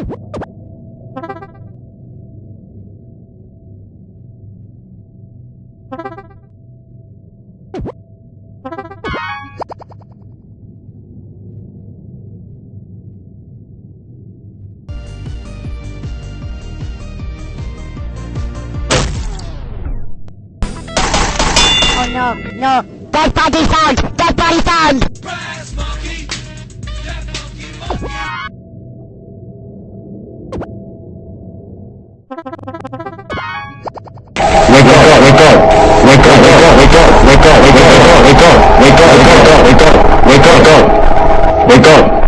Oh no, no! Dead body found! Dead body found! Brass monkey, that monkey monkey. Wake up, wake up, wake up, wake up, wake up, wake up, wake up, wake up, wake up, wake up, wake up, wake up, wake up, wake up.